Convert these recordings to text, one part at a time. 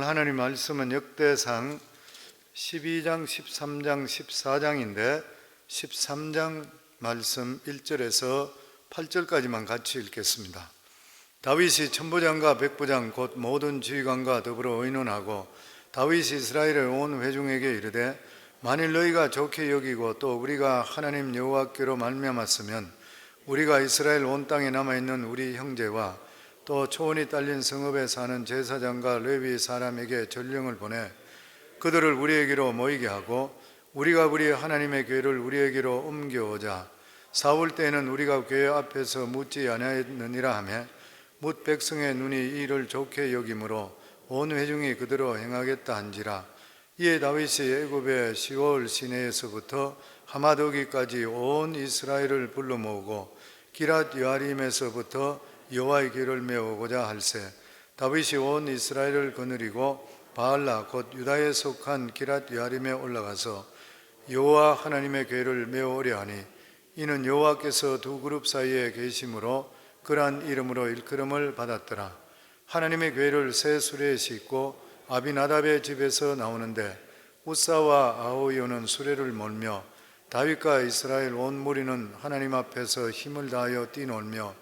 하나님 말씀은 역대상 12장, 13장, 14장인데 13장 말씀 1절에서 8절까지만 같이 읽겠습니다. 다윗이 천부장과 백부장 곧 모든 지휘관과 더불어 의논하고 다윗이 이스라엘의 온 회중에게 이르되 만일 너희가 좋게 여기고 또 우리가 하나님 여호와께로 말미암았으면 우리가 이스라엘 온 땅에 남아있는 우리 형제와 또 초원이 딸린 성읍에 사는 제사장과 레위 사람에게 전령을 보내 그들을 우리에게로 모이게 하고 우리가 우리 하나님의 궤를 우리에게로 옮겨오자. 사울 때에는 우리가 궤 앞에서 묻지 아니하였느니라 하며 뭇 백성의 눈이 이 일을 좋게 여김으로 온 회중이 그대로 행하겠다 한지라. 이에 다윗이 애굽의 시올 시내에서부터 하마더기까지 온 이스라엘을 불러 모으고 기랏 여아림에서부터 여호와의 길을 메우고자 할세. 다윗이 온 이스라엘을 거느리고 바알라 곧 유다에 속한 기랏 여아림에 올라가서 여호와 하나님의 궤를 메우려 하니 이는 여호와께서 두 그룹 사이에 계심으로 그러한 이름으로 일컬음을 받았더라. 하나님의 궤를 새 수레에 싣고 아비나답의 집에서 나오는데 우사와 아호요는 수레를 몰며 다윗과 이스라엘 온 무리는 하나님 앞에서 힘을 다하여 뛰놀며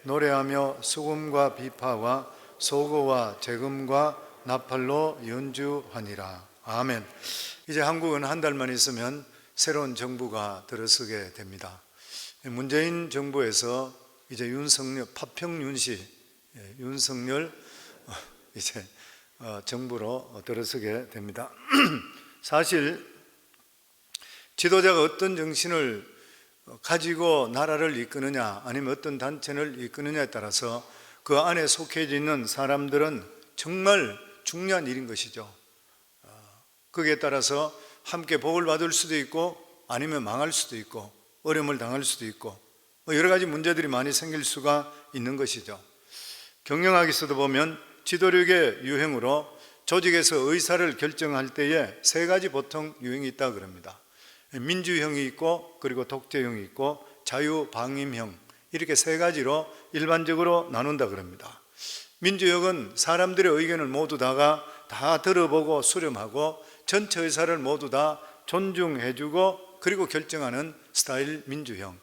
노래하며 수금과 비파와 소고와 재금과 나팔로 연주하니라. 아멘. 이제 한국은 한 달만 있으면 새로운 정부가 들어서게 됩니다. 문재인 정부에서 이제 윤석열, 파평윤씨 윤석열 이제 정부로 들어서게 됩니다. 사실 지도자가 어떤 정신을 가지고 나라를 이끄느냐 아니면 어떤 단체를 이끄느냐에 따라서 그 안에 속해져 있는 사람들은 정말 중요한 일인 것이죠. 거기에 따라서 함께 복을 받을 수도 있고 아니면 망할 수도 있고 어려움을 당할 수도 있고 여러 가지 문제들이 많이 생길 수가 있는 것이죠. 경영학에서도 보면 지도력의 유형으로 조직에서 의사를 결정할 때에 세 가지 보통 유형이 있다고 그럽니다. 민주형이 있고 그리고 독재형이 있고 자유방임형, 이렇게 세 가지로 일반적으로 나눈다 그럽니다. 민주형은 사람들의 의견을 모두 다 들어보고 수렴하고 전체 의사를 모두 다 존중해주고 그리고 결정하는 스타일 민주형.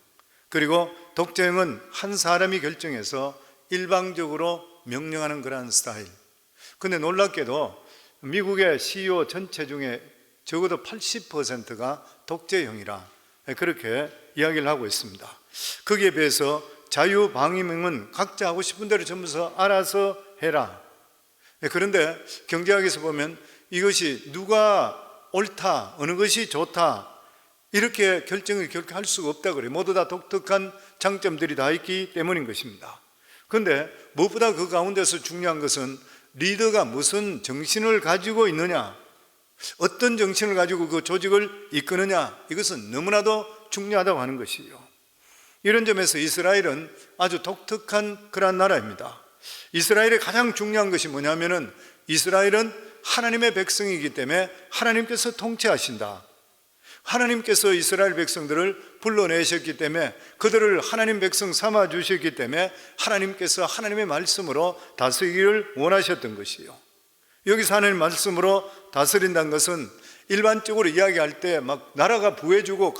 그리고 독재형은 한 사람이 결정해서 일방적으로 명령하는 그러한 스타일. 근데 놀랍게도 미국의 CEO 전체 중에 적어도 80%가 독재형이라 그렇게 이야기를 하고 있습니다. 거기에 비해서 자유방임형은 각자 하고 싶은 대로 전부 알아서 해라. 그런데 경제학에서 보면 이것이 누가 옳다, 어느 것이 좋다 이렇게 결정을 결코 할 수가 없다 그래요. 모두 다 독특한 장점들이 다 있기 때문인 것입니다. 그런데 무엇보다 그 가운데서 중요한 것은 리더가 무슨 정신을 가지고 있느냐, 어떤 정신을 가지고 그 조직을 이끄느냐, 이것은 너무나도 중요하다고 하는 것이에요. 이런 점에서 이스라엘은 아주 독특한 그러한 나라입니다. 이스라엘의 가장 중요한 것이 뭐냐면은 이스라엘은 하나님의 백성이기 때문에 하나님께서 통치하신다. 하나님께서 이스라엘 백성들을 불러내셨기 때문에 그들을 하나님 백성 삼아 주셨기 때문에 하나님께서 하나님의 말씀으로 다스리기를 원하셨던 것이에요. 여기서 하나님 말씀으로 다스린다는 것은 일반적으로 이야기할 때 막 나라가 부해주고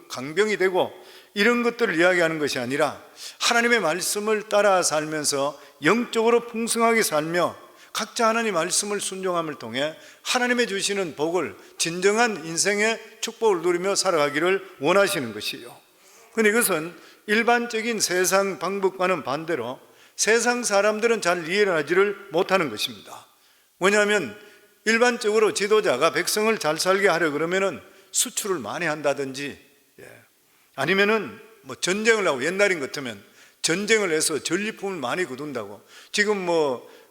강병이 되고 이런 것들을 이야기하는 것이 아니라 하나님의 말씀을 따라 살면서 영적으로 풍성하게 살며 각자 하나님 말씀을 순종함을 통해 하나님의 주시는 복을, 진정한 인생의 축복을 누리며 살아가기를 원하시는 것이에요. 그런데 이것은 일반적인 세상 방법과는 반대로 세상 사람들은 잘 이해를 하지를 못하는 것입니다. 왜냐하면 일반적으로 지도자가 백성을 잘 살게 하려 그러면은 수출을 많이 한다든지 아니면은 뭐 전쟁을 하고, 옛날인 같으면 전쟁을 해서 전리품을 많이 거둔다고. 지금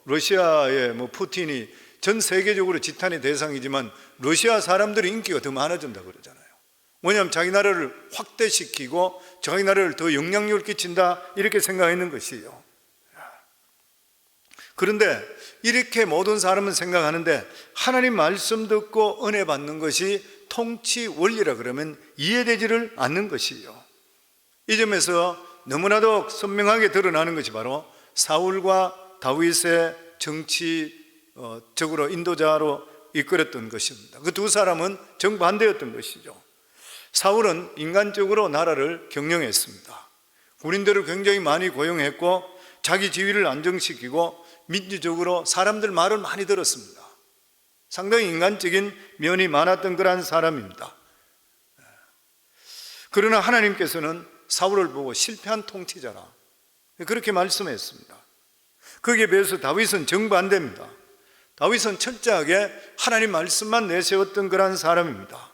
러시아의 푸틴이 전 세계적으로 지탄의 대상이지만 러시아 사람들의 인기가 더 많아진다고 그러잖아요. 왜냐하면 자기 나라를 확대시키고 자기 나라를 더 영향력을 끼친다 이렇게 생각하는 것이에요. 그런데 이렇게 모든 사람은 생각하는데 하나님 말씀 듣고 은혜 받는 것이 통치 원리라 그러면 이해되지를 않는 것이에요. 이 점에서 너무나도 선명하게 드러나는 것이 바로 사울과 다윗의 정치 적으로 인도자로 이끌었던 것입니다. 그 두 사람은 정반대였던 것이죠. 사울은 인간적으로 나라를 경영했습니다. 군인들을 굉장히 많이 고용했고 자기 지위를 안정시키고 민주적으로 사람들 말을 많이 들었습니다. 상당히 인간적인 면이 많았던 그런 사람입니다. 그러나 하나님께서는 사울을 보고 실패한 통치자라 그렇게 말씀했습니다. 거기에 비해서 다윗은 정반대입니다. 다윗은 철저하게 하나님 말씀만 내세웠던 그런 사람입니다.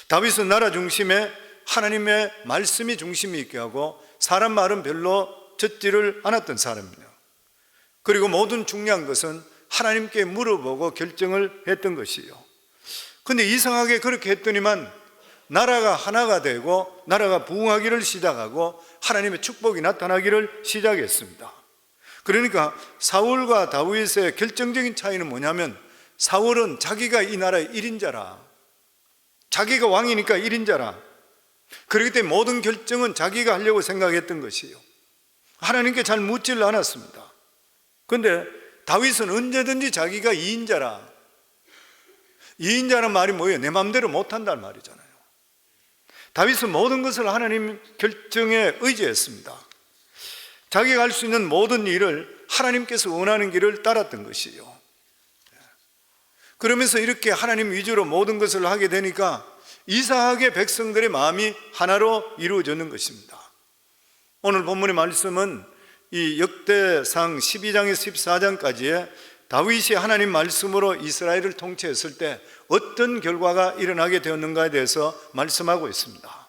다윗은 나라 중심에 하나님의 말씀이 중심이 있게 하고 사람 말은 별로 듣지를 않았던 사람입니다. 그리고 모든 중요한 것은 하나님께 물어보고 결정을 했던 것이요. 근데 이상하게 그렇게 했더니만 나라가 하나가 되고 나라가 부흥하기를 시작하고 하나님의 축복이 나타나기를 시작했습니다. 그러니까 사울과 다윗의 결정적인 차이는 뭐냐면 사울은 자기가 이 나라의 1인자라, 자기가 왕이니까 1인자라, 그렇기 때문에 모든 결정은 자기가 하려고 생각했던 것이에요. 하나님께 잘 묻지를 않았습니다. 그런데 다윗은 언제든지 자기가 2인자라, 2인자는 말이 뭐예요? 내 마음대로 못한다는 말이잖아요. 다윗은 모든 것을 하나님 결정에 의지했습니다. 자기가 할 수 있는 모든 일을 하나님께서 원하는 길을 따랐던 것이에요. 그러면서 이렇게 하나님 위주로 모든 것을 하게 되니까 이상하게 백성들의 마음이 하나로 이루어지는 것입니다. 오늘 본문의 말씀은 이 역대상 12장에서 14장까지의 다윗이 하나님 말씀으로 이스라엘을 통치했을 때 어떤 결과가 일어나게 되었는가에 대해서 말씀하고 있습니다.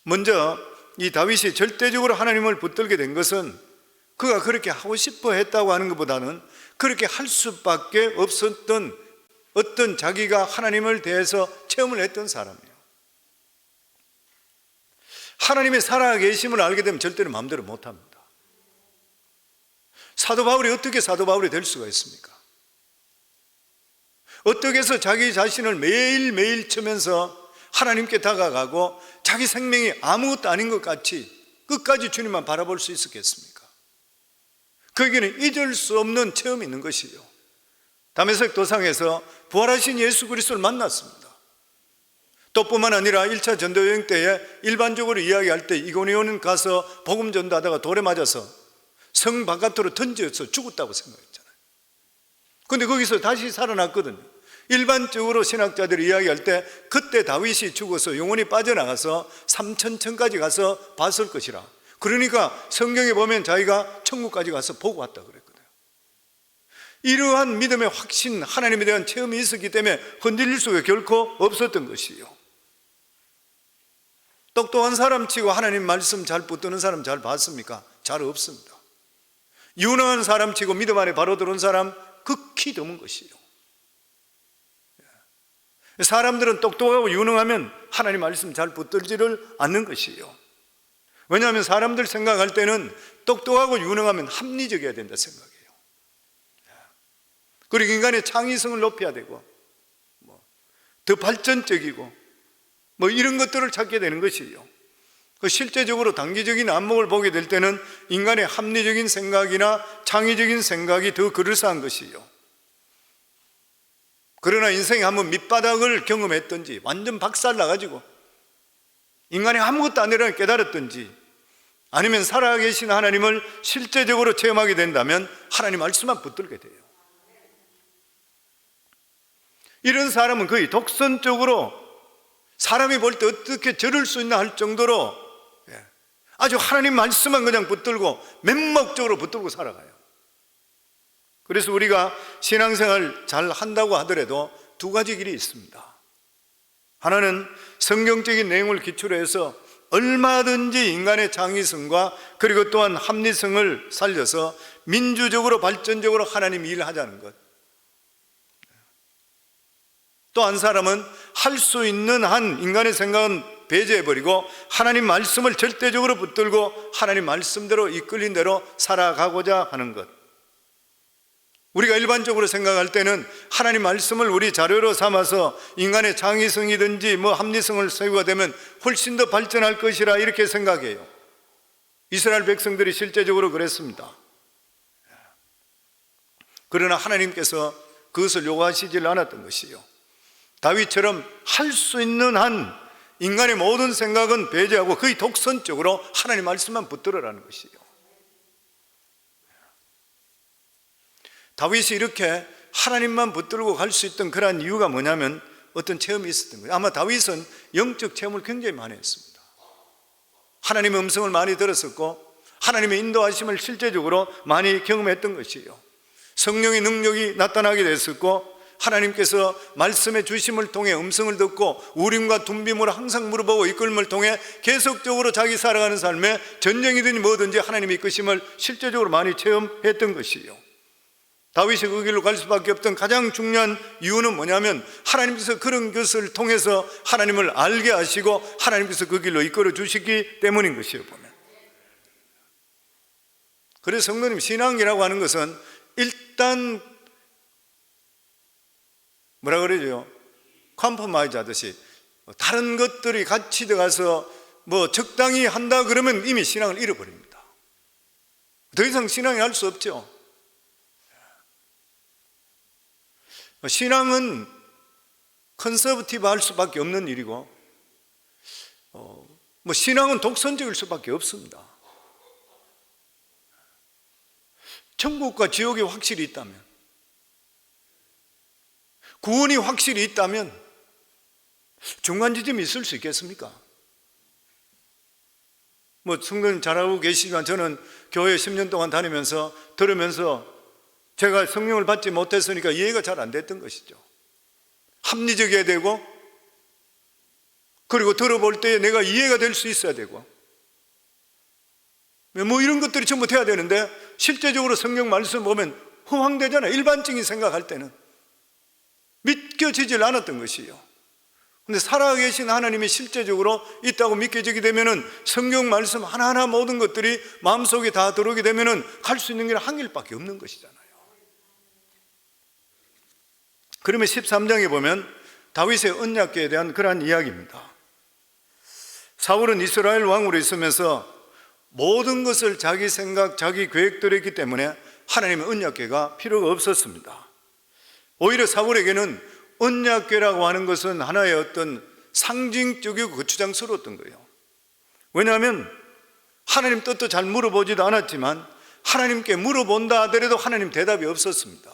먼저 이 다윗이 절대적으로 하나님을 붙들게 된 것은 그가 그렇게 하고 싶어 했다고 하는 것보다는 그렇게 할 수밖에 없었던 어떤 자기가 하나님을 대해서 체험을 했던 사람이에요. 하나님의 살아계심을 알게 되면 절대로 마음대로 못합니다. 사도 바울이 어떻게 사도 바울이 될 수가 있습니까? 어떻게 해서 자기 자신을 매일매일 치면서 하나님께 다가가고 자기 생명이 아무것도 아닌 것 같이 끝까지 주님만 바라볼 수 있었겠습니까? 거기에는 잊을 수 없는 체험이 있는 것이요. 다메섹 도상에서 부활하신 예수 그리스도를 만났습니다. 또 뿐만 아니라 1차 전도여행 때에 일반적으로 이야기할 때 이고니온 가서 복음 전도하다가 돌에 맞아서 성 바깥으로 던져서 죽었다고 생각했잖아요. 그런데 거기서 다시 살아났거든요. 일반적으로 신학자들이 이야기할 때 그때 다윗이 죽어서 영혼이 빠져나가서 3,000층까지 가서 봤을 것이라. 그러니까 성경에 보면 자기가 천국까지 가서 보고 왔다 그랬거든요. 이러한 믿음의 확신, 하나님에 대한 체험이 있었기 때문에 흔들릴 수가 결코 없었던 것이요. 똑똑한 사람 치고 하나님 말씀 잘 붙드는 사람 잘 봤습니까? 잘 없습니다. 유능한 사람 치고 믿음 안에 바로 들어온 사람 극히 드문 것이요. 사람들은 똑똑하고 유능하면 하나님 말씀 잘 붙들지를 않는 것이요. 왜냐하면 사람들 생각할 때는 똑똑하고 유능하면 합리적이어야 된다 생각해요. 그리고 인간의 창의성을 높여야 되고 더 발전적이고 이런 것들을 찾게 되는 것이요. 실제적으로 단기적인 안목을 보게 될 때는 인간의 합리적인 생각이나 창의적인 생각이 더 그럴싸한 것이요. 그러나 인생에 한번 밑바닥을 경험했든지 완전 박살나가지고 인간이 아무것도 아니라는 깨달았든지 아니면 살아계신 하나님을 실제적으로 체험하게 된다면 하나님 말씀만 붙들게 돼요. 이런 사람은 거의 독선적으로 사람이 볼 때 어떻게 저럴 수 있나 할 정도로 아주 하나님 말씀만 그냥 붙들고 맹목적으로 붙들고 살아가요. 그래서 우리가 신앙생활 잘 한다고 하더라도 두 가지 길이 있습니다. 하나는 성경적인 내용을 기초로 해서 얼마든지 인간의 창의성과 그리고 또한 합리성을 살려서 민주적으로 발전적으로 하나님 일을 하자는 것. 또 한 사람은 할 수 있는 한 인간의 생각은 배제해버리고 하나님 말씀을 절대적으로 붙들고 하나님 말씀대로 이끌린 대로 살아가고자 하는 것. 우리가 일반적으로 생각할 때는 하나님 말씀을 우리 자료로 삼아서 인간의 창의성이든지 합리성을 세우게 되면 훨씬 더 발전할 것이라 이렇게 생각해요. 이스라엘 백성들이 실제적으로 그랬습니다. 그러나 하나님께서 그것을 요구하시질 않았던 것이요, 다윗처럼 할 수 있는 한 인간의 모든 생각은 배제하고 거의 독선적으로 하나님 말씀만 붙들으라는 것이요. 다윗이 이렇게 하나님만 붙들고 갈 수 있던 그러한 이유가 뭐냐면 어떤 체험이 있었던 거예요. 아마 다윗은 영적 체험을 굉장히 많이 했습니다. 하나님의 음성을 많이 들었었고 하나님의 인도하심을 실제적으로 많이 경험했던 것이에요. 성령의 능력이 나타나게 됐었고 하나님께서 말씀의 주심을 통해 음성을 듣고 우림과 둠빔으로 항상 물어보고 이끌림을 통해 계속적으로 자기 살아가는 삶에 전쟁이든지 뭐든지 하나님의 이끄심을 실제적으로 많이 체험했던 것이에요. 다윗이 그 길로 갈 수밖에 없던 가장 중요한 이유는 뭐냐면 하나님께서 그런 것을 통해서 하나님을 알게 하시고 하나님께서 그 길로 이끌어 주시기 때문인 것이에요. 보면 그래서 성도님, 신앙이라고 하는 것은 일단 뭐라 그러죠? 컴프마이즈 하듯이 다른 것들이 같이 들어가서 뭐 적당히 한다 그러면 이미 신앙을 잃어버립니다. 더 이상 신앙이 할 수 없죠. 신앙은 컨서버티브 할 수밖에 없는 일이고 뭐 신앙은 독선적일 수밖에 없습니다. 천국과 지옥이 확실히 있다면, 구원이 확실히 있다면 중간 지점이 있을 수 있겠습니까? 뭐 성도님 잘 알고 계시지만 저는 교회 10년 동안 다니면서 들으면서 제가 성령을 받지 못했으니까 이해가 잘 안 됐던 것이죠. 합리적이어야 되고 그리고 들어볼 때 내가 이해가 될 수 있어야 되고 뭐 이런 것들이 전부 돼야 되는데 실제적으로 성경 말씀 보면 허황되잖아요. 일반적인 생각할 때는 믿겨지질 않았던 것이에요. 근데 살아계신 하나님이 실제적으로 있다고 믿겨지게 되면은 성경 말씀 하나하나 모든 것들이 마음속에 다 들어오게 되면은 갈 수 있는 길은 한 길밖에 없는 것이잖아요. 그러면 13장에 보면 다윗의 언약궤에 대한 그러한 이야기입니다. 사울은 이스라엘 왕으로 있으면서 모든 것을 자기 생각, 자기 계획대로 했기 때문에 하나님의 언약궤가 필요가 없었습니다. 오히려 사울에게는 언약궤라고 하는 것은 하나의 어떤 상징적이고 거추장스러웠던 거예요. 왜냐하면 하나님 뜻도 잘 물어보지도 않았지만 하나님께 물어본다 하더라도 하나님 대답이 없었습니다.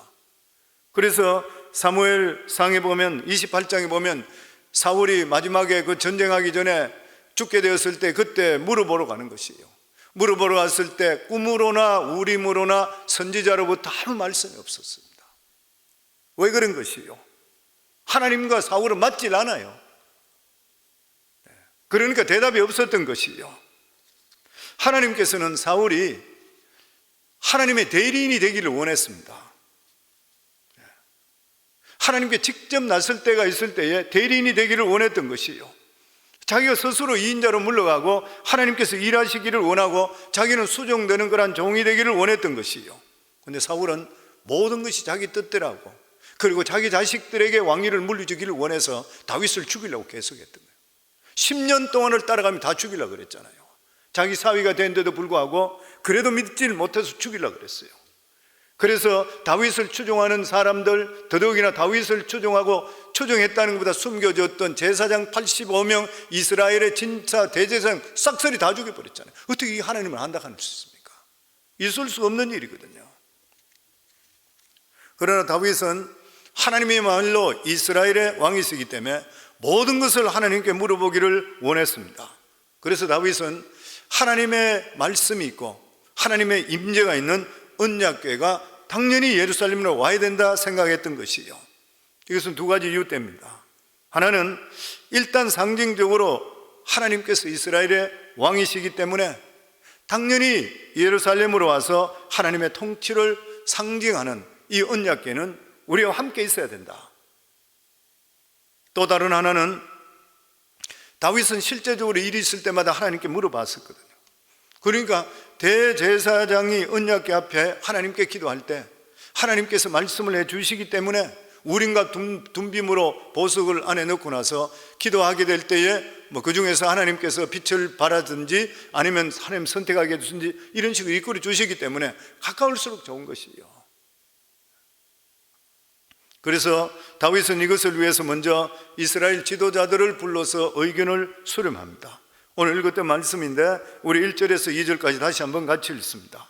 그래서 사무엘상에 보면 28장에 보면 사울이 마지막에 그 전쟁하기 전에 죽게 되었을 때 그때 물어보러 가는 것이에요. 물어보러 갔을 때 꿈으로나 우림으로나 선지자로부터 아무 말씀이 없었습니다. 왜 그런 것이에요? 하나님과 사울은 맞질 않아요. 그러니까 대답이 없었던 것이에요. 하나님께서는 사울이 하나님의 대리인이 되기를 원했습니다. 하나님께 직접 나설 때가 있을 때에 대리인이 되기를 원했던 것이에요. 자기가 스스로 이인자로 물러가고 하나님께서 일하시기를 원하고 자기는 수종되는 그런 종이 되기를 원했던 것이에요. 그런데 사울은 모든 것이 자기 뜻대로하고 그리고 자기 자식들에게 왕위를 물려주기를 원해서 다윗을 죽이려고 계속했던 거예요. 10년 동안을 따라가면 다 죽이려고 그랬잖아요. 자기 사위가 된데도 불구하고 그래도 믿지를 못해서 죽이려고 그랬어요. 그래서 다윗을 추종하는 사람들, 더더욱이나 다윗을 추종했다는 것보다 숨겨졌던 제사장 85명, 이스라엘의 진짜 대제사장 싹쓸이 다 죽여버렸잖아요. 어떻게 하나님을 한다고 할 수 있습니까? 있을 수 없는 일이거든요. 그러나 다윗은 하나님의 말로 이스라엘의 왕이시기 때문에 모든 것을 하나님께 물어보기를 원했습니다. 그래서 다윗은 하나님의 말씀이 있고 하나님의 임재가 있는 언약궤가 당연히 예루살렘으로 와야 된다 생각했던 것이요. 이것은 두 가지 이유 때문입니다. 하나는 일단 상징적으로 하나님께서 이스라엘의 왕이시기 때문에 당연히 예루살렘으로 와서 하나님의 통치를 상징하는 이 언약궤는 우리와 함께 있어야 된다. 또 다른 하나는 다윗은 실제적으로 일이 있을 때마다 하나님께 물어봤었거든요. 그러니까 대제사장이 언약궤 앞에 하나님께 기도할 때 하나님께서 말씀을 해주시기 때문에 우림과 둠빔으로 보석을 안에 넣고 나서 기도하게 될 때에 그 중에서 하나님께서 빛을 발하든지 아니면 하나님 선택하게 해주든지 이런 식으로 이끌어 주시기 때문에 가까울수록 좋은 것이에요. 그래서 다윗은 이것을 위해서 먼저 이스라엘 지도자들을 불러서 의견을 수렴합니다. 오늘 읽었던 말씀인데 우리 1절에서 2절까지 다시 한번 같이 읽습니다.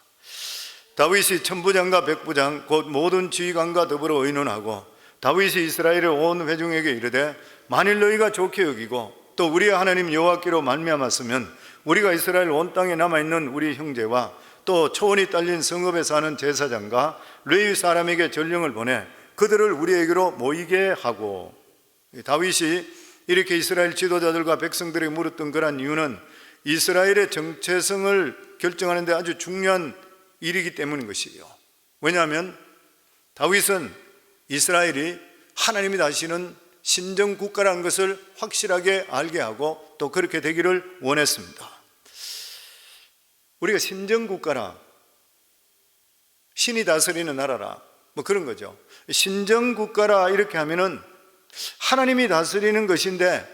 다윗이 천부장과 백부장 곧 모든 지휘관과 더불어 의논하고 다윗이 이스라엘의 온 회중에게 이르되 만일 너희가 좋게 여기고 또 우리의 하나님 여호와께로 말미암았으면 우리가 이스라엘 온 땅에 남아있는 우리 형제와 또 초원이 딸린 성읍에 사는 제사장과 레위 사람에게 전령을 보내 그들을 우리에게로 모이게 하고. 다윗이 이렇게 이스라엘 지도자들과 백성들에게 물었던 그런 이유는 이스라엘의 정체성을 결정하는 데 아주 중요한 일이기 때문인 것이에요. 왜냐하면 다윗은 이스라엘이 하나님이 다시는 신정국가라는 것을 확실하게 알게 하고 또 그렇게 되기를 원했습니다. 우리가 신정국가라, 신이 다스리는 나라라, 뭐 그런 거죠. 신정국가라 이렇게 하면은 하나님이 다스리는 것인데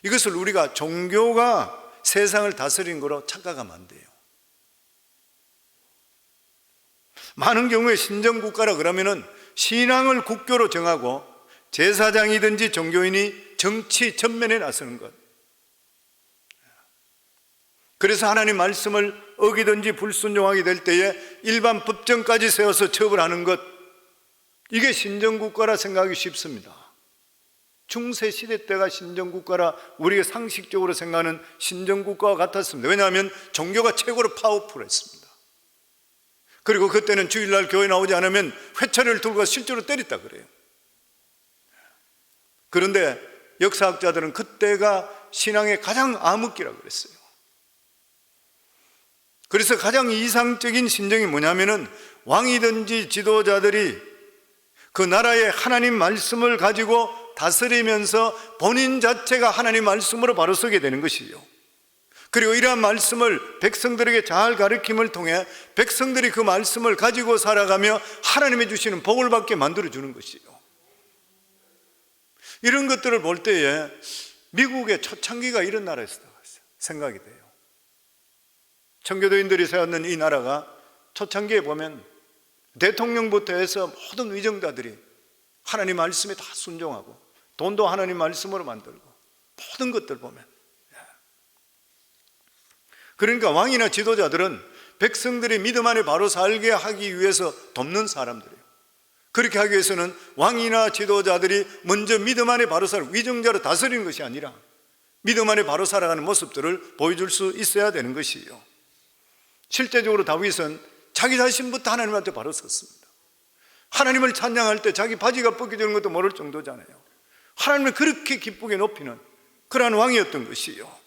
이것을 우리가 종교가 세상을 다스리는 거로 착각하면 안 돼요. 많은 경우에 신정국가라 그러면은 신앙을 국교로 정하고 제사장이든지 종교인이 정치 전면에 나서는 것. 그래서 하나님 말씀을 어기든지 불순종하게 될 때에 일반 법정까지 세워서 처벌하는 것, 이게 신정국가라 생각하기 쉽습니다. 중세시대 때가 신정국가라 우리가 상식적으로 생각하는 신정국가와 같았습니다. 왜냐하면 종교가 최고로 파워풀했습니다. 그리고 그때는 주일날 교회 나오지 않으면 회초리를 들고 실제로 때렸다 그래요. 그런데 역사학자들은 그때가 신앙의 가장 암흑기라고 그랬어요. 그래서 가장 이상적인 신정이 뭐냐면은 왕이든지 지도자들이 그 나라의 하나님 말씀을 가지고 다스리면서 본인 자체가 하나님 말씀으로 바로 서게 되는 것이에요. 그리고 이러한 말씀을 백성들에게 잘 가르침을 통해 백성들이 그 말씀을 가지고 살아가며 하나님이 주시는 복을 받게 만들어주는 것이에요. 이런 것들을 볼 때에 미국의 초창기가 이런 나라였을 것 같아요. 생각이 돼요. 청교도인들이 세웠는 이 나라가 초창기에 보면 대통령부터 해서 모든 위정자들이 하나님 말씀에 다 순종하고 돈도 하나님 말씀으로 만들고 모든 것들 보면, 그러니까 왕이나 지도자들은 백성들이 믿음 안에 바로 살게 하기 위해서 돕는 사람들이에요. 그렇게 하기 위해서는 왕이나 지도자들이 먼저 믿음 안에 바로 살 위정자로 다스리는 것이 아니라 믿음 안에 바로 살아가는 모습들을 보여줄 수 있어야 되는 것이에요. 실제적으로 다윗은 자기 자신부터 하나님한테 바로 섰습니다. 하나님을 찬양할 때 자기 바지가 벗겨지는 것도 모를 정도잖아요. 하나님을 그렇게 기쁘게 높이는 그러한 왕이었던 것이에요.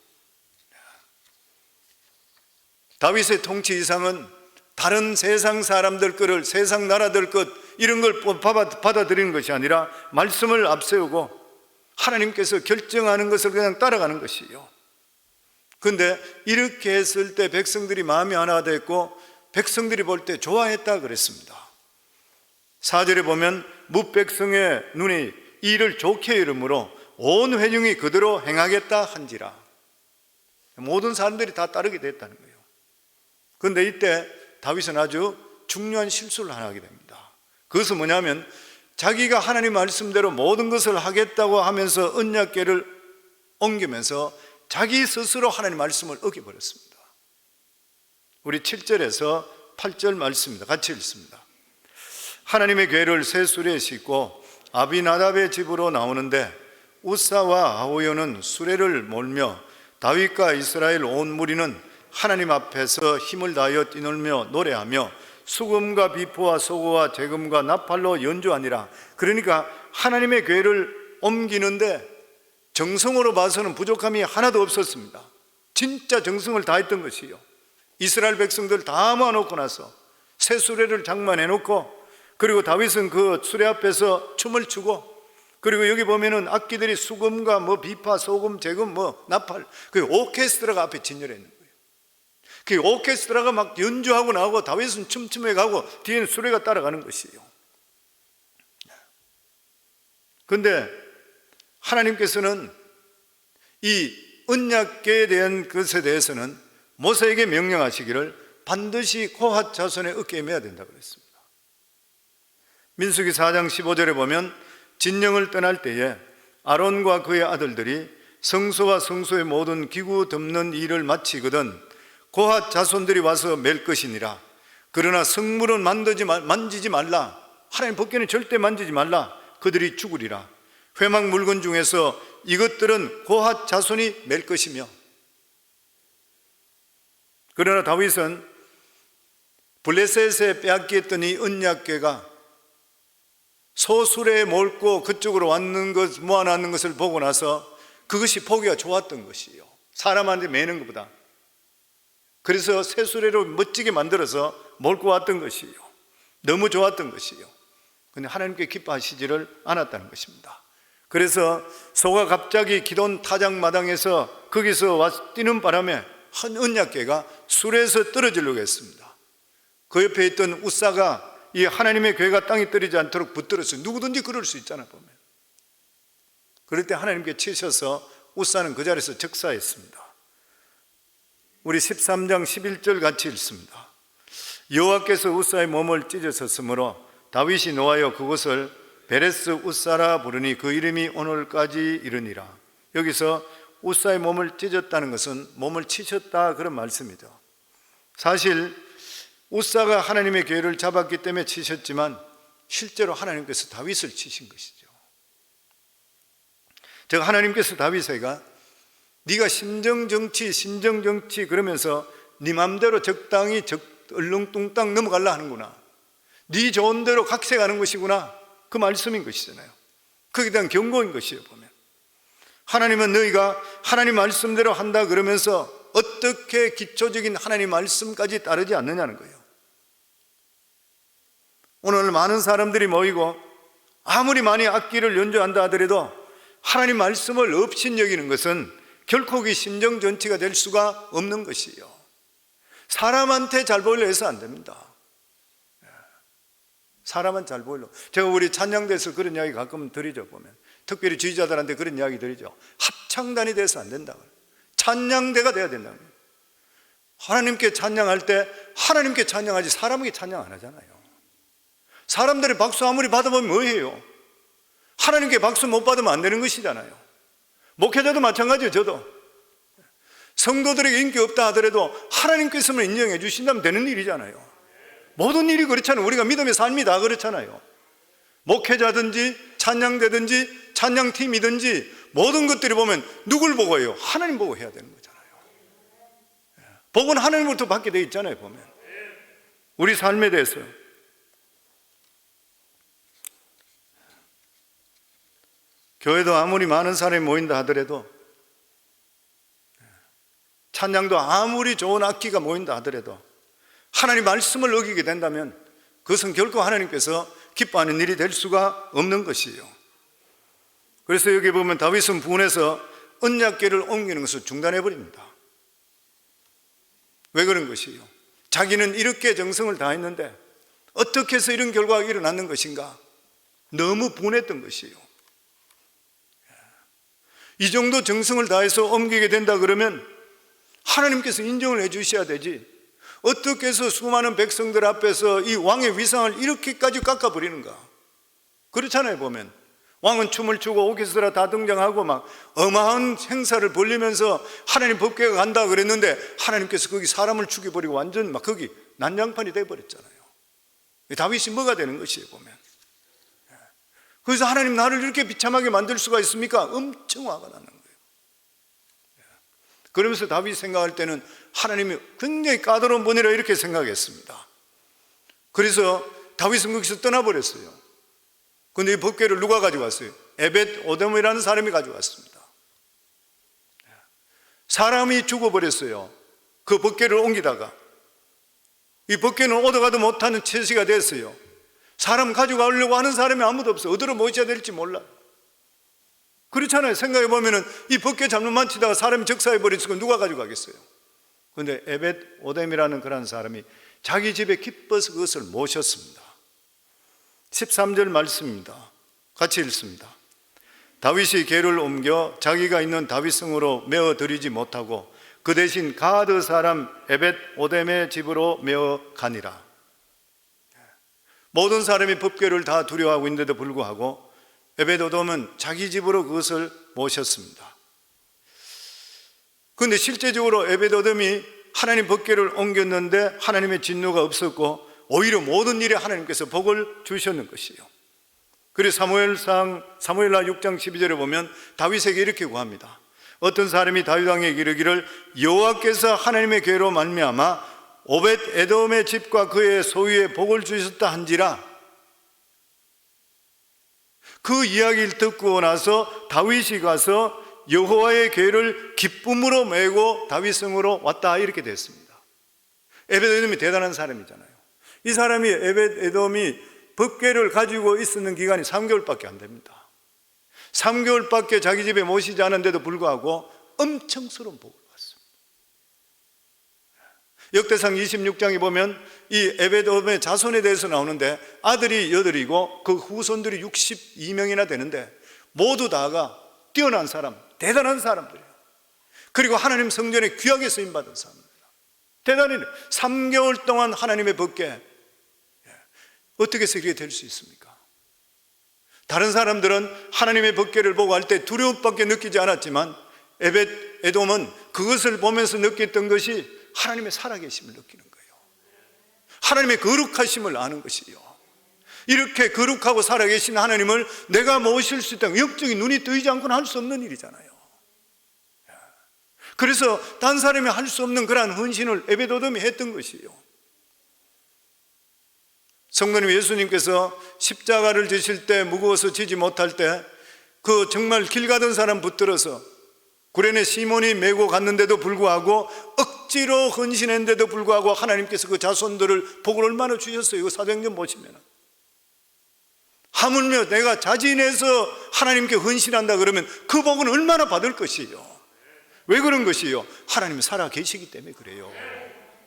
다윗의 통치 이상은 다른 세상 사람들 것을, 세상 나라들 것 이런 걸 받아들이는 것이 아니라 말씀을 앞세우고 하나님께서 결정하는 것을 그냥 따라가는 것이에요. 그런데 이렇게 했을 때 백성들이 마음이 하나가 됐고 백성들이 볼 때 좋아했다 그랬습니다. 4절에 보면 뭇백성의 눈이 이를 좋게 여김으로 온 회중이 그대로 행하겠다 한지라. 모든 사람들이 다 따르게 됐다는 거예요. 그런데 이때 다윗은 아주 중요한 실수를 하나 하게 됩니다. 그것은 뭐냐면 자기가 하나님 말씀대로 모든 것을 하겠다고 하면서 언약궤를 옮기면서 자기 스스로 하나님 말씀을 어겨버렸습니다. 우리 7절에서 8절 말씀입니다. 같이 읽습니다. 하나님의 궤를 새 수레에 싣고 아비나답의 집으로 나오는데 우사와 아호요는 수레를 몰며 다윗과 이스라엘 온 무리는 하나님 앞에서 힘을 다하여 뛰놀며 노래하며 수금과 비포와 소고와 재금과 나팔로 연주하니라. 그러니까 하나님의 궤를 옮기는데 정성으로 봐서는 부족함이 하나도 없었습니다. 진짜 정성을 다했던 것이요. 이스라엘 백성들 다 모아놓고 나서 새 수레를 장만해놓고, 그리고 다윗은 그 수레 앞에서 춤을 추고, 그리고 여기 보면은 악기들이 수금과 뭐 비파, 소금, 재금, 뭐 나팔, 그 오케스트라가 앞에 진열해 있는 거예요. 그 오케스트라가 막 연주하고 나오고 다윗은 춤추며 가고 뒤에는 수레가 따라가는 것이에요. 그런데 하나님께서는 이 언약궤에 대한 것에 대해서는 모세에게 명령하시기를 반드시 고핫 자손의 어깨에 매야 된다고 그랬습니다. 민수기 4장 15절에 보면 진영을 떠날 때에 아론과 그의 아들들이 성소와 성소의 모든 기구 덮는 일을 마치거든 고핫 자손들이 와서 맬 것이니라. 그러나 성물은 만지지 말라. 하나님 법궤는 절대 만지지 말라. 그들이 죽으리라. 회막 물건 중에서 이것들은 고핫 자손이 맬 것이며. 그러나 다윗은 블레셋에 빼앗겼던 이 언약궤가 소술에 몰고 그쪽으로 왔는 것, 모아놨는 것을 보고 나서 그것이 보기가 좋았던 것이요. 사람한테 매는 것보다. 그래서 새수레로 멋지게 만들어서 몰고 왔던 것이요. 너무 좋았던 것이요. 근데 하나님께 기뻐하시지를 않았다는 것입니다. 그래서 소가 갑자기 기돈 타작마당에서 거기서 뛰는 바람에 한 언약궤가 술에서 떨어지려고 했습니다. 그 옆에 있던 우사가 이 하나님의 궤가 땅에 떨어지지 않도록 붙들었어요. 누구든지 그럴 수 있잖아 보면. 그럴 때 하나님께 치셔서 우사는 그 자리에서 즉사했습니다. 우리 13장 11절 같이 읽습니다. 여호와께서 우사의 몸을 찢으셨으므로 다윗이 노하여 그곳을 베레스 우사라 부르니 그 이름이 오늘까지 이르니라. 여기서 우사의 몸을 찢었다는 것은 몸을 치셨다 그런 말씀이죠. 사실 우사가 하나님의 궤를 잡았기 때문에 치셨지만 실제로 하나님께서 다윗을 치신 것이죠. 제가 하나님께서 다윗에게 네가 신정정치 그러면서 네 맘대로 적당히 얼렁뚱땅 넘어가려 하는구나. 네 좋은 대로 각색하는 것이구나. 그 말씀인 것이잖아요. 거기에 대한 경고인 것이에요. 보면 하나님은 너희가 하나님 말씀대로 한다 그러면서 어떻게 기초적인 하나님 말씀까지 따르지 않느냐는 거예요. 오늘 많은 사람들이 모이고 아무리 많이 악기를 연주한다 하더라도 하나님 말씀을 업신여기는 것은 결코 그 심정전치가 될 수가 없는 것이에요. 사람한테 잘 보이려 해서 안 됩니다. 사람은 잘 보이려. 제가 우리 찬양대에서 그런 이야기 가끔 드리죠. 보면 특별히 지휘자들한테 그런 이야기 드리죠. 합창단이 돼서 안 된다. 찬양대가 돼야 된다. 하나님께 찬양할 때 하나님께 찬양하지 사람에게 찬양 안 하잖아요. 사람들이 박수 아무리 받아보면 뭐예요? 하나님께 박수 못 받으면 안 되는 것이잖아요. 목회자도 마찬가지예요. 저도 성도들에게 인기 없다 하더라도 하나님께서만 인정해 주신다면 되는 일이잖아요. 모든 일이 그렇잖아요. 우리가 믿음의 삶이 다 그렇잖아요. 목회자든지 찬양대든지 찬양팀이든지 모든 것들이 보면 누굴 보고 해요? 하나님 보고 해야 되는 거잖아요. 복은 하나님으로부터 받게 돼 있잖아요. 보면 우리 삶에 대해서 교회도 아무리 많은 사람이 모인다 하더라도 찬양도 아무리 좋은 악기가 모인다 하더라도 하나님 말씀을 어기게 된다면 그것은 결코 하나님께서 기뻐하는 일이 될 수가 없는 것이에요. 그래서 여기 보면 다윗은 분해서 언약궤를 옮기는 것을 중단해버립니다. 왜 그런 것이에요? 자기는 이렇게 정성을 다했는데 어떻게 해서 이런 결과가 일어났는 것인가? 너무 분했던 것이에요. 이 정도 정성을 다해서 옮기게 된다 그러면 하나님께서 인정을 해 주셔야 되지, 어떻게 해서 수많은 백성들 앞에서 이 왕의 위상을 이렇게까지 깎아버리는가? 그렇잖아요. 보면 왕은 춤을 추고 오케스트라 다 등장하고 막 어마한 행사를 벌리면서 하나님 법궤가 간다 그랬는데 하나님께서 거기 사람을 죽여버리고 완전 막 거기 난장판이 돼버렸잖아요. 다윗이 뭐가 되는 것이에요. 보면 그래서 하나님 나를 이렇게 비참하게 만들 수가 있습니까? 엄청 화가 나는 거예요. 그러면서 다윗이 생각할 때는 하나님이 굉장히 까다로운 분이라 이렇게 생각했습니다. 그래서 다윗은 거기서 떠나버렸어요. 그런데 이 법궤를 누가 가져갔어요? 에벳 오뎀이라는 사람이 가져갔습니다. 사람이 죽어버렸어요. 그 법궤를 옮기다가 이 법궤는 오도가도 못하는 처지가 됐어요. 사람 가져가려고 하는 사람이 아무도 없어요. 어디로 모셔야 될지 몰라. 그렇잖아요. 생각해 보면은 이 법궤 잡는 만치다가 사람이 적사해 버렸으면 누가 가져가겠어요? 그런데 에벳 오뎀이라는 그런 사람이 자기 집에 기뻐서 그것을 모셨습니다. 13절 말씀입니다. 같이 읽습니다. 다윗이 궤를 옮겨 자기가 있는 다윗성으로 메어 드리지 못하고 그 대신 가드 사람 에벳 오뎀의 집으로 메어 가니라. 모든 사람이 법궤를 다 두려워하고 있는데도 불구하고 에벳에돔은 자기 집으로 그것을 모셨습니다. 그런데 실제적으로 에벳에돔이 하나님 법궤를 옮겼는데 하나님의 진노가 없었고 오히려 모든 일에 하나님께서 복을 주셨는 것이에요. 그래서 사무엘하 6장 12절에 보면 다윗에게 이렇게 구합니다. 어떤 사람이 다윗 왕에게 이르기를 여호와께서 하나님의 궤로 말미암아 오벳에돔의 집과 그의 소유에 복을 주셨다 한지라. 그 이야기를 듣고 나서 다윗이 가서 여호와의 궤를 기쁨으로 메고 다윗성으로 왔다, 이렇게 됐습니다. 에벳에돔이 대단한 사람이잖아요. 이 사람이 에벳에돔이 법궤를 가지고 있었는 기간이 3개월밖에 안 됩니다. 3개월밖에 자기 집에 모시지 않은데도 불구하고 엄청스러운 복을 받습니다. 역대상 26장에 보면 이 에벳에돔의 자손에 대해서 나오는데 아들이 8이고 그 후손들이 62명이나 되는데 모두 다가 뛰어난 사람, 대단한 사람들이에요. 그리고 하나님 성전에 귀하게 쓰임받은 사람입니다. 대단히 3개월 동안 하나님의 법궤, 어떻게 해서 그렇게 될 수 있습니까? 다른 사람들은 하나님의 법궤를 보고 할 때 두려움밖에 느끼지 않았지만 에벳에돔은 그것을 보면서 느꼈던 것이 하나님의 살아계심을 느끼는 거예요. 하나님의 거룩하심을 아는 것이요. 이렇게 거룩하고 살아계신 하나님을 내가 모실 수 있다는 영적인 눈이 뜨이지 않고는 할 수 없는 일이잖아요. 그래서 딴 사람이 할 수 없는 그러한 헌신을 에벳에돔이 했던 것이에요. 성도님, 예수님께서 십자가를 지실 때 무거워서 지지 못할 때 그 정말 길 가던 사람 붙들어서 구레네 시몬이 메고 갔는데도 불구하고 억지로 헌신했는데도 불구하고 하나님께서 그 자손들을 복을 얼마나 주셨어요. 그 사도행전 보시면 하물며 내가 자진해서 하나님께 헌신한다 그러면 그 복은 얼마나 받을 것이요. 왜 그런 것이요? 하나님 살아 계시기 때문에 그래요.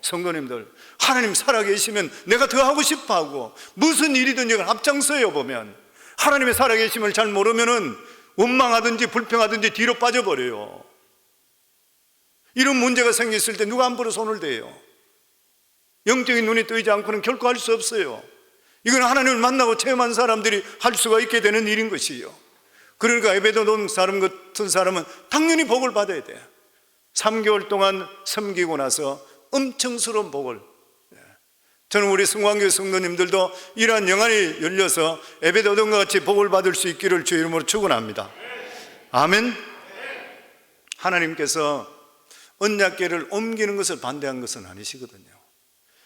성도님들, 하나님 살아 계시면 내가 더 하고 싶어 하고 무슨 일이든 이걸 앞장서요. 보면 하나님의 살아 계심을 잘 모르면은 원망하든지 불평하든지 뒤로 빠져버려요. 이런 문제가 생겼을 때 누가 함부로 손을 대요? 영적인 눈이 뜨이지 않고는 결코 할 수 없어요. 이건 하나님을 만나고 체험한 사람들이 할 수가 있게 되는 일인 것이요. 그러니까 에벳에돔 사람 같은 사람은 당연히 복을 받아야 돼. 3개월 동안 섬기고 나서 엄청스러운 복을, 저는 우리 성광교 성도님들도 이러한 영안이 열려서 에벳에돔과 같이 복을 받을 수 있기를 주의 이름으로 축원합니다. 아멘. 하나님께서 언약궤를 옮기는 것을 반대한 것은 아니시거든요.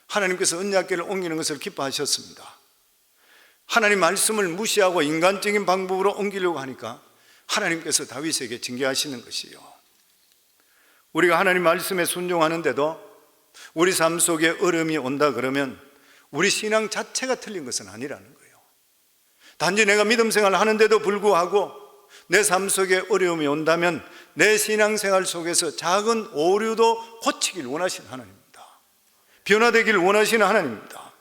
하나님께서 언약궤를 옮기는 것을 기뻐하셨습니다. 하나님 말씀을 무시하고 인간적인 방법으로 옮기려고 하니까 하나님께서 다윗에게 징계하시는 것이요. 우리가 하나님 말씀에 순종하는데도 우리 삶 속에 어려움이 온다 그러면 우리 신앙 자체가 틀린 것은 아니라는 거예요. 단지 내가 믿음 생활을 하는데도 불구하고 내 삶 속에 어려움이 온다면 내 신앙생활 속에서 작은 오류도 고치길 원하시는 하나님입니다. 변화되길 원하시는 하나님입니다.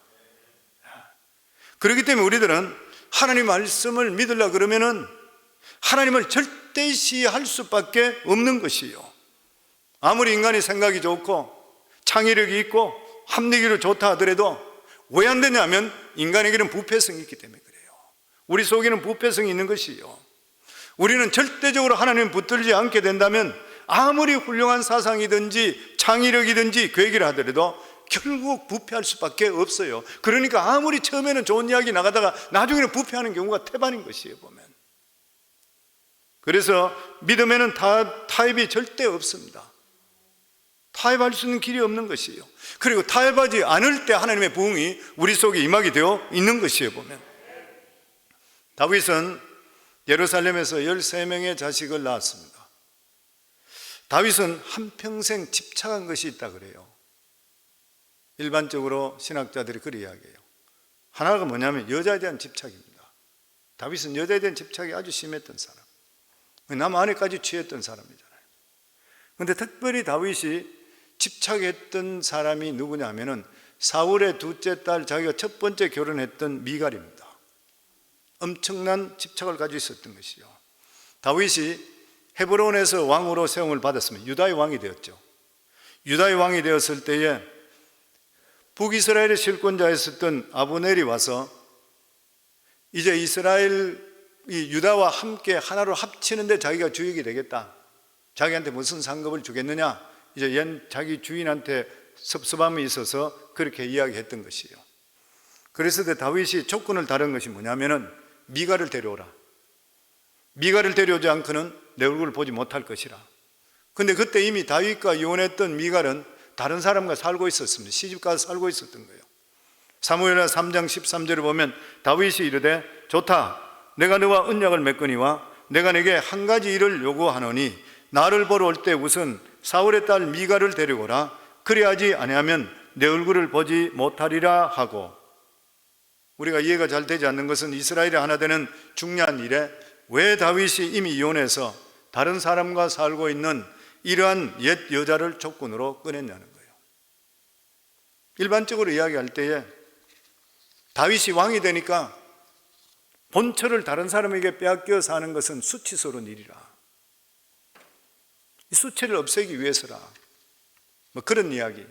그렇기 때문에 우리들은 하나님 말씀을 믿으려고 그러면은 하나님을 절대시할 수밖에 없는 것이요. 아무리 인간이 생각이 좋고 창의력이 있고 합리기로 좋다 하더라도 왜 안 되냐면 인간에게는 부패성이 있기 때문에 그래요. 우리 속에는 부패성이 있는 것이요. 우리는 절대적으로 하나님을 붙들지 않게 된다면 아무리 훌륭한 사상이든지 창의력이든지 계획을 하더라도 결국 부패할 수밖에 없어요. 그러니까 아무리 처음에는 좋은 이야기 나가다가 나중에는 부패하는 경우가 태반인 것이에요. 보면. 그래서 믿음에는 타협이 절대 없습니다. 타협할 수 있는 길이 없는 것이에요. 그리고 타협하지 않을 때 하나님의 부흥이 우리 속에 임하게 되어 있는 것이에요. 보면 다윗은 예루살렘에서 13명의 자식을 낳았습니다. 다윗은 한평생 집착한 것이 있다 그래요. 일반적으로 신학자들이 그렇게 이야기해요. 하나가 뭐냐면 여자에 대한 집착입니다. 다윗은 여자에 대한 집착이 아주 심했던 사람, 남 아내까지 취했던 사람이잖아요. 그런데 특별히 다윗이 집착했던 사람이 누구냐 하면은 사울의 둘째 딸, 자기가 첫 번째 결혼했던 미갈입니다. 엄청난 집착을 가지고 있었던 것이요. 다윗이 헤브론에서 왕으로 세움을 받았으면 유다의 왕이 되었죠. 유다의 왕이 되었을 때에 북이스라엘의 실권자였었던 아브넬이 와서 이제 이스라엘, 이 유다와 함께 하나로 합치는데 자기가 주역이 되겠다. 자기한테 무슨 상급을 주겠느냐? 이제 자기 주인한테 섭섭함이 있어서 그렇게 이야기했던 것이에요. 그래서 다윗이 조건을 다른 것이 뭐냐면은 미갈을 데려오라. 미갈을 데려오지 않고는 내 얼굴을 보지 못할 것이라. 근데 그때 이미 다윗과 이혼했던 미갈은 다른 사람과 살고 있었습니다. 시집가서 살고 있었던 거예요. 사무엘하 3장 13절을 보면 다윗이 이르되 좋다. 내가 너와 언약을 맺거니와 내가 내게 한 가지 일을 요구하노니 나를 보러 올 때 우선 사울의 딸 미갈을 데리고라. 그래야지 아니하면 내 얼굴을 보지 못하리라 하고. 우리가 이해가 잘 되지 않는 것은 이스라엘이 하나 되는 중요한 일에 왜 다윗이 이미 이혼해서 다른 사람과 살고 있는 이러한 옛 여자를 조건으로 꺼냈냐는 거예요. 일반적으로 이야기할 때에 다윗이 왕이 되니까 본처를 다른 사람에게 빼앗겨 하는 것은 수치스러운 일이라. 이 수치를 없애기 위해서라. 뭐 그런 이야기.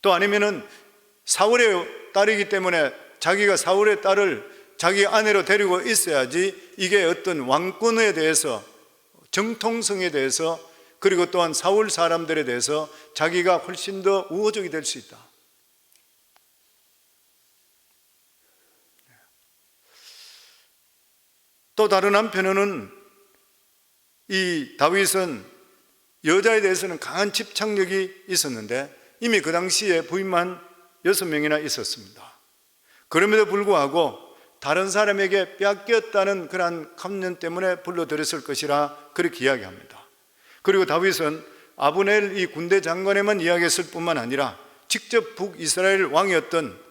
또 아니면은 사울의 딸이기 때문에 자기가 사울의 딸을 자기 아내로 데리고 있어야지 이게 어떤 왕권에 대해서, 정통성에 대해서, 그리고 또한 사울 사람들에 대해서 자기가 훨씬 더 우호적이 될 수 있다. 또 다른 한편으로는 이 다윗은 여자에 대해서는 강한 집착력이 있었는데 이미 그 당시에 부인만 6명이나 있었습니다. 그럼에도 불구하고 다른 사람에게 빼앗겼다는 그러한 감년 때문에 불러들였을 것이라 그렇게 이야기합니다. 그리고 다윗은 아브넬 이 군대 장관에만 이야기했을 뿐만 아니라 직접 북이스라엘 왕이었던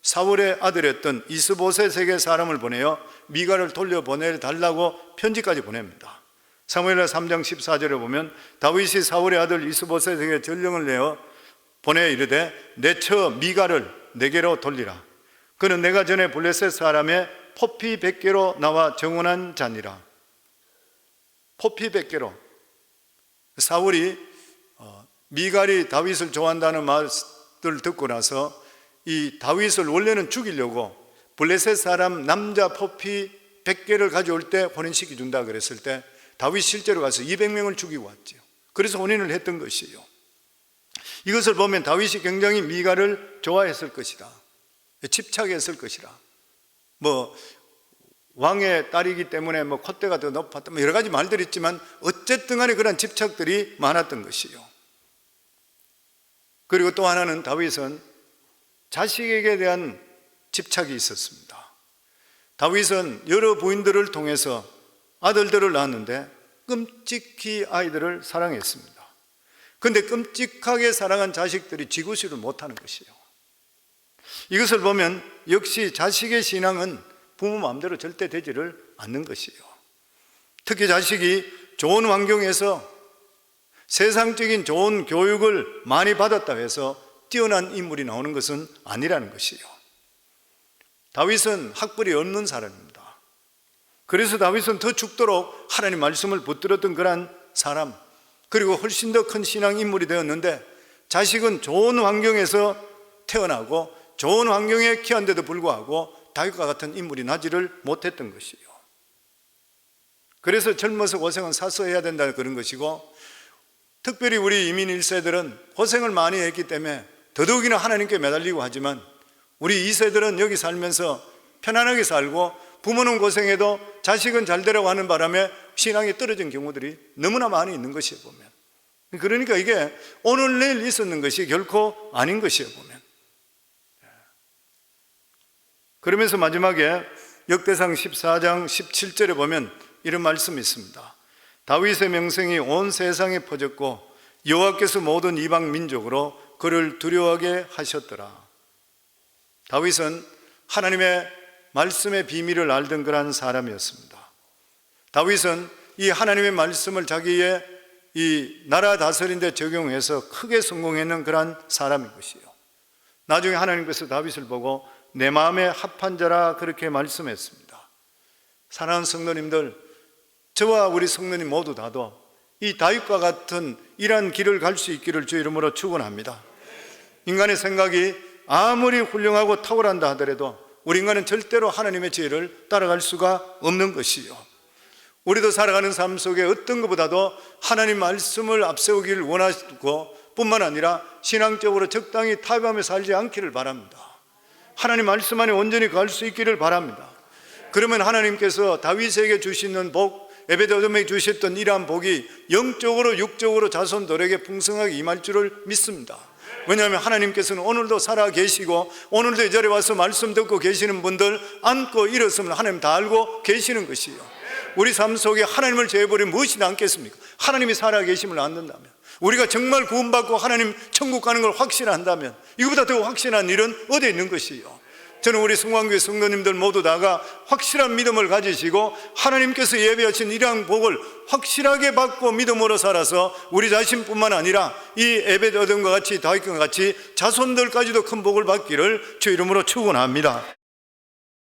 사울의 아들이었던 이스보셋에게 사람을 보내어 미갈을 돌려보내달라고 편지까지 보냅니다. 사무엘하 3장 14절에 보면 다윗이 사울의 아들 이스보셋에게 전령을 내어 보내 이르되 내 처 미갈을 내게로 돌리라. 그는 내가 전에 블레셋 사람의 포피 100개로 나와 정혼한 자니라. 포피 100개로. 사울이 미갈이 다윗을 좋아한다는 말을 듣고 나서 이 다윗을 원래는 죽이려고 블레셋 사람 남자 포피 100개를 가져올 때 혼인시켜 준다 그랬을 때 다윗 실제로 가서 200명을 죽이고 왔죠. 그래서 혼인을 했던 것이에요. 이것을 보면 다윗이 굉장히 미갈을 좋아했을 것이다. 집착했을 것이라. 뭐 왕의 딸이기 때문에 뭐 콧대가 더 높았다, 뭐 여러 가지 말들이 있지만 어쨌든 간에 그런 집착들이 많았던 것이요. 그리고 또 하나는 다윗은 자식에게 대한 집착이 있었습니다. 다윗은 여러 부인들을 통해서 아들들을 낳았는데 끔찍히 아이들을 사랑했습니다. 그런데 끔찍하게 사랑한 자식들이 지구실을 못하는 것이에요. 이것을 보면 역시 자식의 신앙은 부모 마음대로 절대 되지를 않는 것이에요. 특히 자식이 좋은 환경에서 세상적인 좋은 교육을 많이 받았다 해서 뛰어난 인물이 나오는 것은 아니라는 것이에요. 다윗은 학벌이 없는 사람입니다. 그래서 다윗은 더 죽도록 하나님 말씀을 붙들었던 그런 사람, 그리고 훨씬 더 큰 신앙 인물이 되었는데 자식은 좋은 환경에서 태어나고 좋은 환경에 키웠는데도 불구하고 다윗과 같은 인물이 나지를 못했던 것이에요. 그래서 젊어서 고생은 사서 해야 된다는 그런 것이고, 특별히 우리 이민 1세들은 고생을 많이 했기 때문에 더더욱이나 하나님께 매달리고 하지만 우리 2세들은 여기 살면서 편안하게 살고 부모는 고생해도 자식은 잘 되라고 하는 바람에 신앙이 떨어진 경우들이 너무나 많이 있는 것이에요, 보면. 그러니까 이게 오늘 내일 있었는 것이 결코 아닌 것이에요, 보면. 그러면서 마지막에 역대상 14장 17절에 보면 이런 말씀이 있습니다. 다윗의 명성이 온 세상에 퍼졌고 여호와께서 모든 이방 민족으로 그를 두려워하게 하셨더라. 다윗은 하나님의 말씀의 비밀을 알던 그런 사람이었습니다. 다윗은 이 하나님의 말씀을 자기의 이 나라 다스리는 데 적용해서 크게 성공했는 그런 사람인 것이에요. 나중에 하나님께서 다윗을 보고 내 마음에 합한 자라 그렇게 말씀했습니다. 사랑하는 성도님들, 저와 우리 성도님 모두 다도 이 다윗과 같은 이러한 길을 갈 수 있기를 주 이름으로 축원합니다. 인간의 생각이 아무리 훌륭하고 탁월한다 하더라도 우리 인간은 절대로 하나님의 지혜를 따라갈 수가 없는 것이요, 우리도 살아가는 삶 속에 어떤 것보다도 하나님 말씀을 앞세우기를 원하고 뿐만 아니라 신앙적으로 적당히 타협하며 살지 않기를 바랍니다. 하나님 말씀 안에 온전히 갈 수 있기를 바랍니다. 그러면 하나님께서 다윗에게 주시는 복, 에베드에돔에게 주셨던 이러한 복이 영적으로 육적으로 자손들에게 풍성하게 임할 줄을 믿습니다. 왜냐하면 하나님께서는 오늘도 살아 계시고 오늘도 이 자리에 와서 말씀 듣고 계시는 분들 안고 일었으면 하나님 다 알고 계시는 것이요, 우리 삶 속에 하나님을 제해버리면 무엇이 남겠습니까? 하나님이 살아 계심을 안는다면, 우리가 정말 구원받고 하나님 천국 가는 걸 확신한다면 이거보다 더 확신한 일은 어디에 있는 것이요? 저는 우리 성광교회 성도님들 모두 다가 확실한 믿음을 가지시고 하나님께서 예비하신 이러한 복을 확실하게 받고 믿음으로 살아서 우리 자신뿐만 아니라 이 에베드에돔과 같이 다윗과 같이 자손들까지도 큰 복을 받기를 주 이름으로 축원합니다.